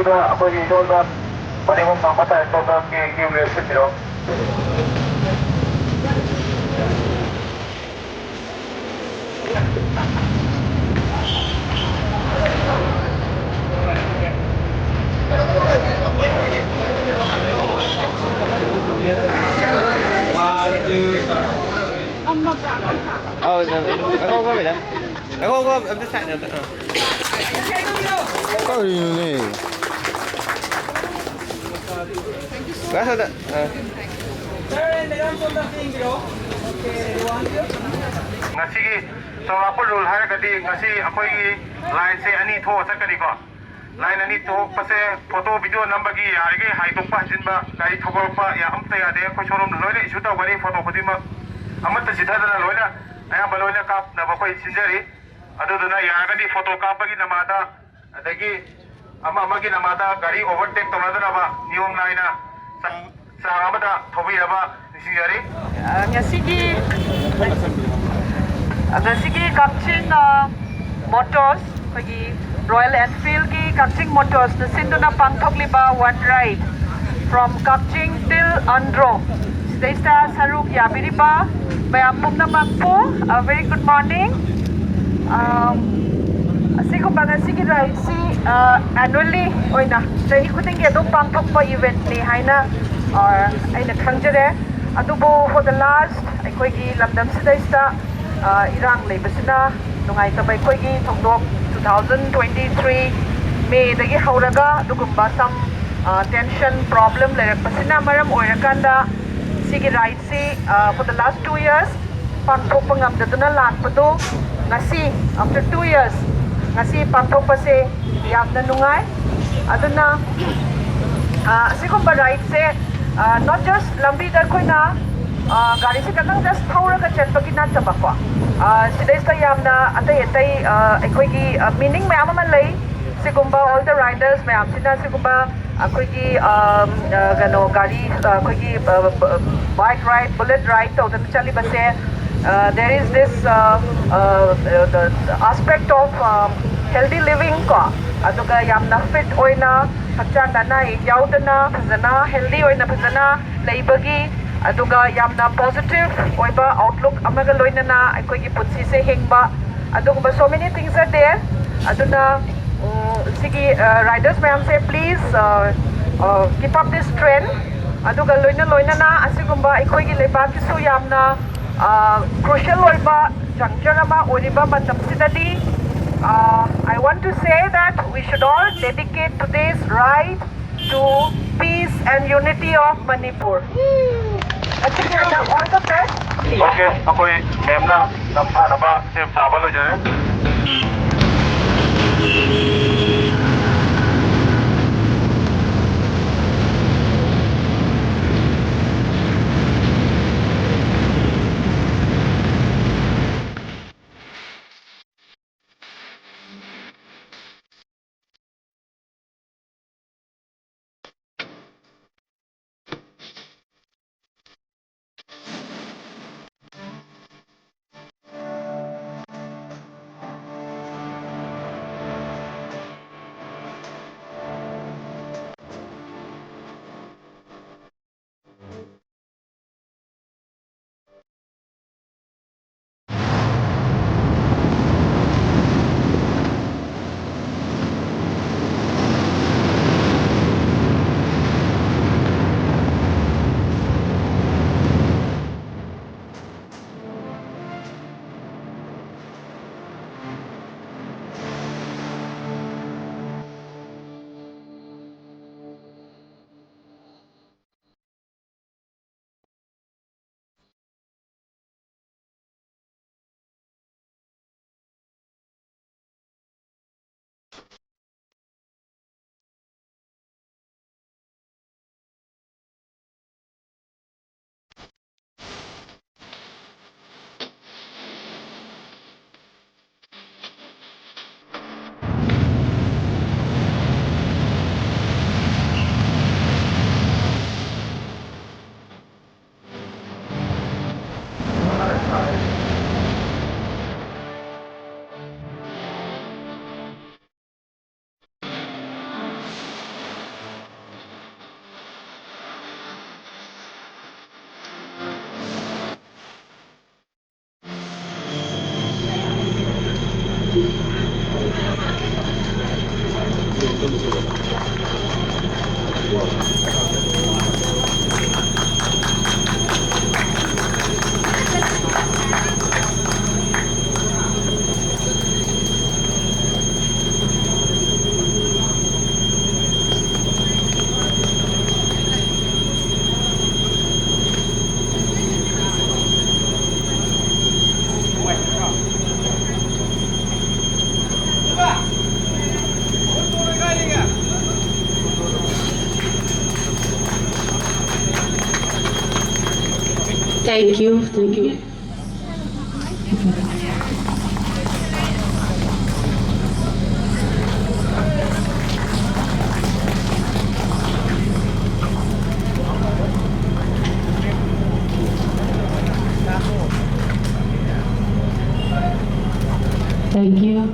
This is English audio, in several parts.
queue다 아버지 이동다 반응은 방바타 에서다 queue 했지요. Không có vậy đó. Không có em sẽ được. Có gì nè. Quá thôi đó. ngasi기 sawapul rule haragadi ngasi akoi line se ani tho sakani ko line ani tho pase photo video number gi yarige haidong pa jinba gai thogor pa ya amta ya de ko showroom loine issue ta gari photo khudima amata sidhadana loina aya baloina kap na ba koi sinjari aduduna yaragadi photo kapagi namada adagi amagi namada gari overtake tomadana ba niyom naina sa amada thobi aba sinjari ngasi Kakching motors pagi Royal Enfield ki Kakching motors na sinduna pangthok liba one ride from Kakching till Andro. Stesta saruk yabiriba bayam pumna magpo. Very good morning. Asiko ngasi ride si annually oina sahi khuding ge do pangthok pa event ni haina or aina khangjare adubo for the last aikoi gi lamdam sidaista irang leibasina nungai tabai koi gi thongdok 2023 May dagi hauraga dugumba some tension problem lerakpasina maram oirakanda sigi right si for the last 2 years pangthokpa ngamdaduna lakpado ngasi after 2 years ngasi pangthokpa se yamna nungai aduna sigumba right se not just lambi dar koina gari se kanang just thauraga chatpagi na tabakwa sidesta yamna atai aikoi gi meaning mayam ama lei sigumba all the riders mayam sina sigumba akoi gi gano gari akoi gi bike ride bullet ride to dan chali base there is this the aspect of healthy living ko aduga yamna fit oina hakchang dana yaudana phajana healthy oina phajana leibagi aduga yamna positive oiba outlook amaga loinana aikoi gi putsi se hengba aduga so many things are there aduna sigi riders mayam say please keep up this trend aduga loinana asigumba aikoi gi leba ki su yamna crucial oiba juncture ama oriba matam sidadi I want to say that we should all dedicate today's ride to peace and unity of Manipur. All the best. Okay, ako'y ma'am na para ba sa sabalo dyan. Thank you. Thank you. Thank you.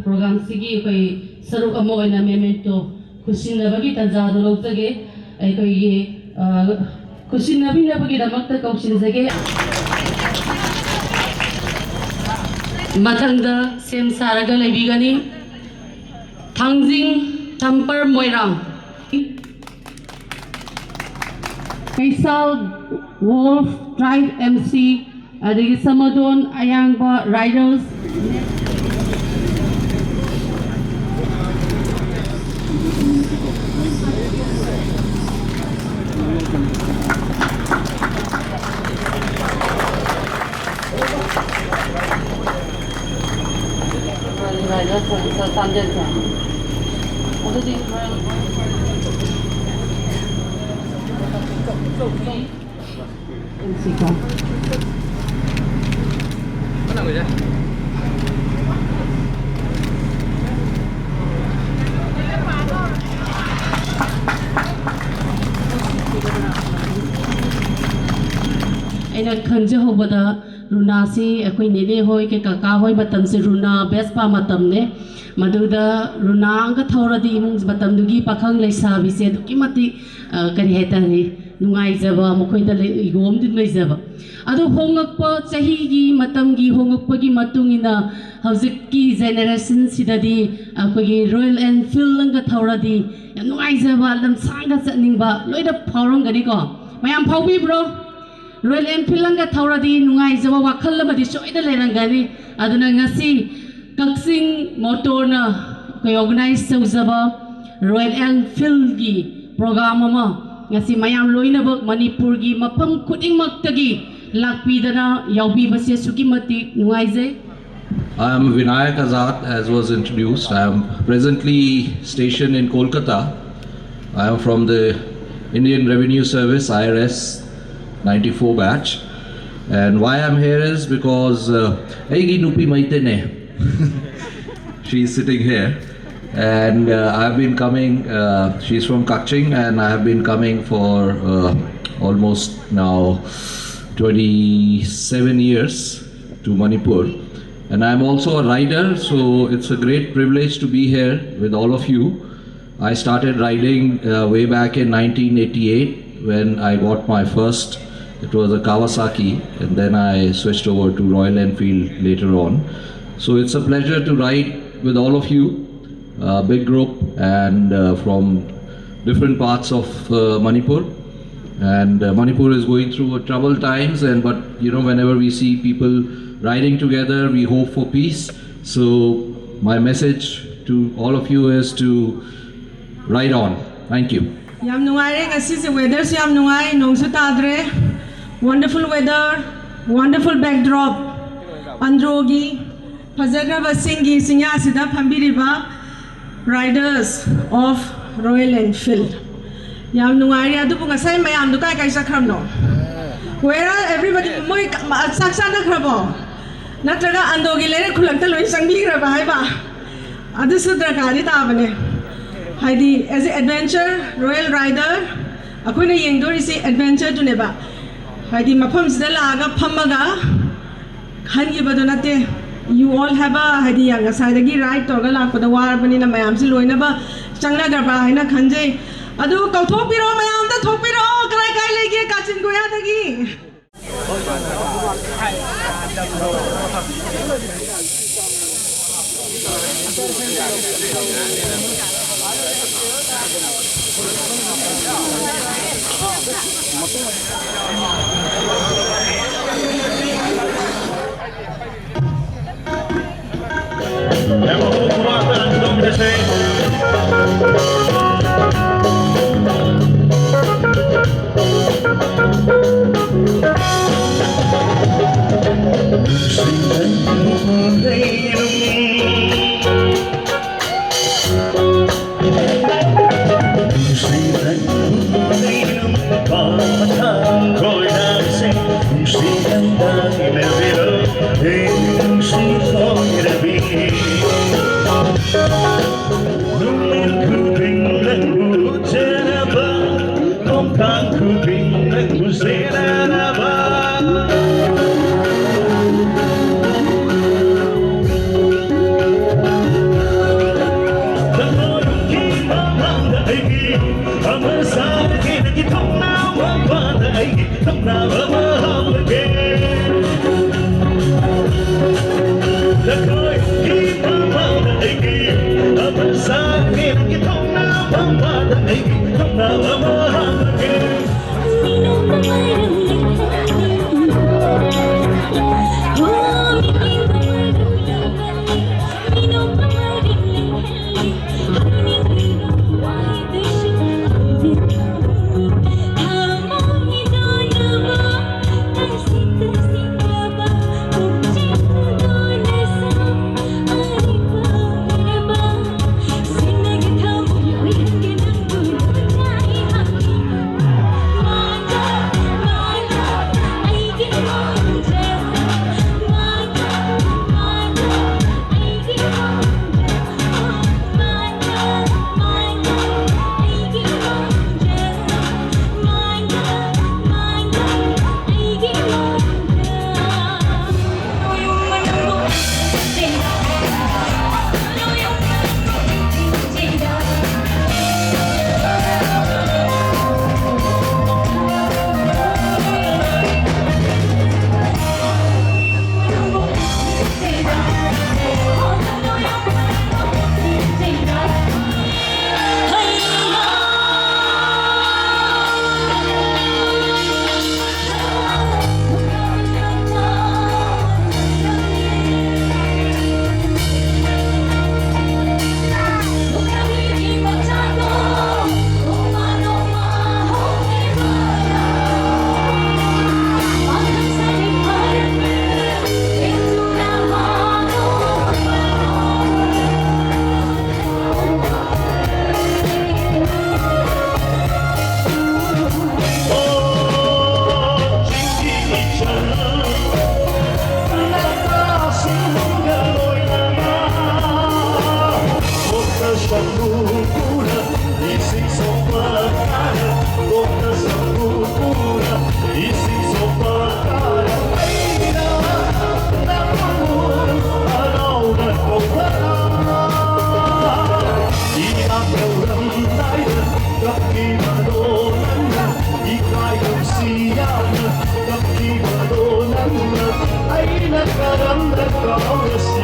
Program sigi koi saruk amo ina memento kusin bagi tanjado logtage ai koi kusin nabi na bagi damak ta kausin sage matangda sem saraga lebigani thangjing tampar moirang Faisal Wolf Tribe MC adigi Samadon Ayangba Riders Aina khanja hobada runa si akoi nene hoi ke kaka hoi matam se runa bespa matam ne maduda runa anga thoradi imung matam dugi pakhang leisa bise duki mati kari heta ni nungai jaba mokoi da igom din mai jaba adu hongakpa chahi gi matam gi hongakpa gi matungina hauzik ki generation sidadi akoi gi Royal Enfield anga thoradi nungai jaba lam sanga chatningba loida phawrong gani ko mayam phawbi bro Royal Enfield langa thawradi nungai jawa wakhal lamadi soida lerangani aduna ngasi Kakching motor na ko organize saujaba Royal Enfield gi program ama ngasi mayam loina bak Manipur gi mapam khuding maktagi lakpidana yaubi base sukimati nungai jai I am Vinayak Ajad, as was introduced. I am presently stationed in Kolkata. I am from the Indian Revenue Service IRS 94 batch, and why I'm here is because Aigi Nupi Maitene, she's sitting here, and I've been coming, she's from Kakching, and I have been coming for almost now 27 years to Manipur, and I'm also a rider, so it's a great privilege to be here with all of you. I started riding way back in 1988 when I got my first. It was a Kawasaki, and then I switched over to Royal Enfield later on. So it's a pleasure to ride with all of you, a big group, and from different parts of Manipur. And Manipur is going through troubled times, but you know, whenever we see people riding together, we hope for peace. So my message to all of you is to ride on. Thank you. Yam nungai ngasi weather se yam nungai nongsu tadre. Wonderful weather, wonderful backdrop. Andro gi Fajagraba Singh gi sinya sida phambiriba riders of Royal Enfield. Yam nungai adu bunga sai mayam du kai kai sakramno. Where everybody moi saksa na khrabo. Natraga ando gi lere khulakta loi sangbi graba hai ba. Adu sudra kari ta bane. Haidi as an adventure royal rider akoina yengdori si adventure to neba. Haidi mapam sida laga phamaga khangi badonate you all have a haidi yang side gi ride torga lakpada war bani na mayam si loina ba ꯆꯪꯅꯗ꯭ꯔꯕ ꯍꯥꯏꯅ ꯈꯟꯖꯩ ꯑꯗꯨ ꯀꯧꯊꯣꯛꯄꯤꯔꯣ ꯃꯌꯥꯝꯗ ꯊꯣꯛꯄꯤꯔꯣ ꯀꯔꯥꯏ ꯀꯥꯏ ꯂꯩꯒꯦ ꯀꯥꯆꯤꯟ ꯀꯣꯏꯌꯥꯗꯒꯤ Aina karam da kauras